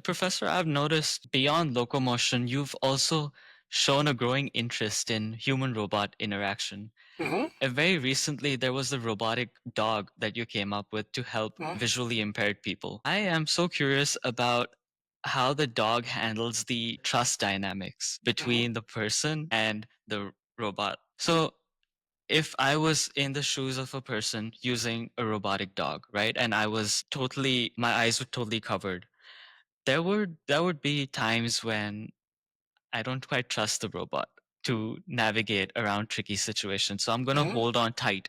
Professor, I've noticed beyond locomotion, you've also shown a growing interest in human robot interaction. Hmm. And very recently, there was the robotic dog that you came up with to help visually impaired people. I am so curious about how the dog handles the trust dynamics Hmm. between the person and the robot. So, if I was in the shoes of a person using a robotic dog, right, and my eyes were totally covered, there would be times when I don't quite trust the robot to navigate around tricky situations. So I'm going to Hmm. hold on tight.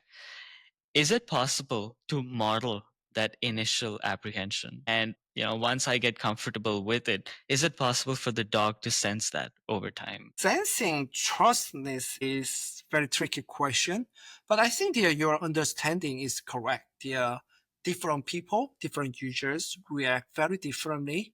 Is it possible to model that initial apprehension? And, once I get comfortable with it, is it possible for the dog to sense that over time? Sensing trustness is very tricky question, but I think your understanding is correct. Different people, different users react very differently.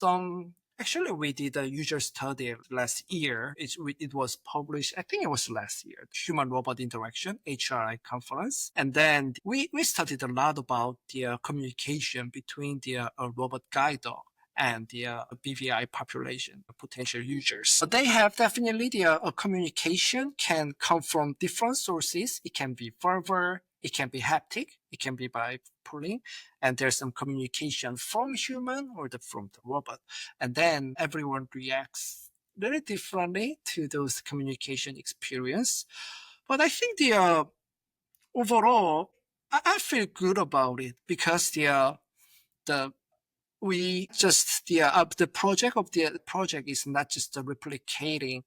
Actually, we did a user study last year. It was published, I think it was last year, Human Robot Interaction, HRI conference. And then we studied a lot about the communication between the robot guide dog and the BVI population, potential users. But they have definitely the communication can come from different sources. It can be verbal, it can be haptic, it can be by pulling, and there's some communication from human or from the robot. And then everyone reacts very differently to those communication experience. But I think the overall, I feel good about it because the we just the project is not just replicating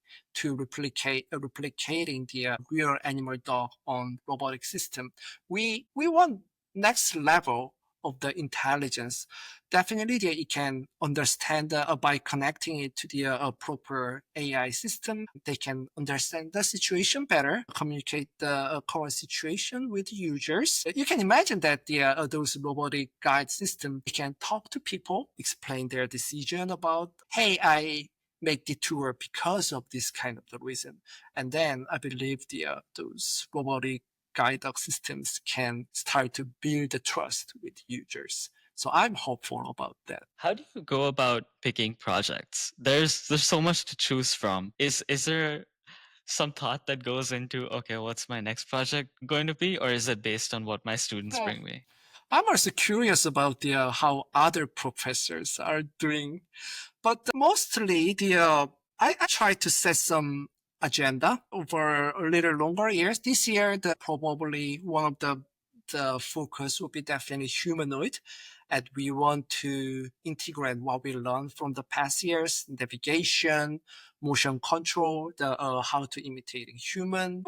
the real animal dog on robotic system. We want next level of the intelligence. Definitely, it can understand by connecting it to the proper AI system. They can understand the situation better, communicate the current situation with users. You can imagine that those robotic guide systems can talk to people, explain their decision about, hey, I make detour because of this kind of the reason. And then I believe those robotic guide dog systems can start to build the trust with users. So I'm hopeful about that. How do you go about picking projects? There's so much to choose from. Is there some thought that goes into, okay, what's my next project going to be, or is it based on what my students Hmm. bring me? I'm also curious about how other professors are doing, but mostly I try to set some agenda over a little longer years. This year, probably one of the focus will be definitely humanoid, and we want to integrate what we learned from the past years: navigation, motion control, the how to imitate human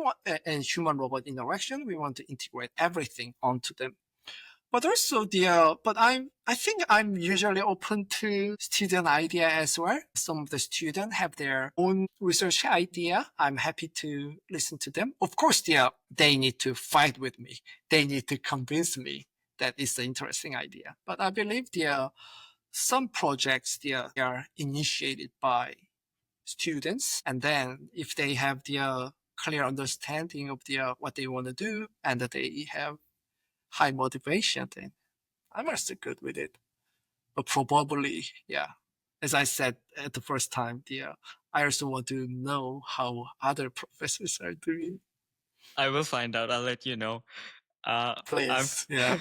and human robot interaction. We want to integrate everything onto them. But also I think I'm usually open to student idea as well. Some of the students have their own research idea. I'm happy to listen to them. Of course, they need to fight with me. They need to convince me that it's an interesting idea. But I believe some projects they are initiated by students, and then if they have clear understanding of what they want to do and that they have high motivation, then I'm also good with it. But probably, yeah, as I said at the first time, I also want to know how other professors are doing. I will find out. I'll let you know. I'm Please, yeah.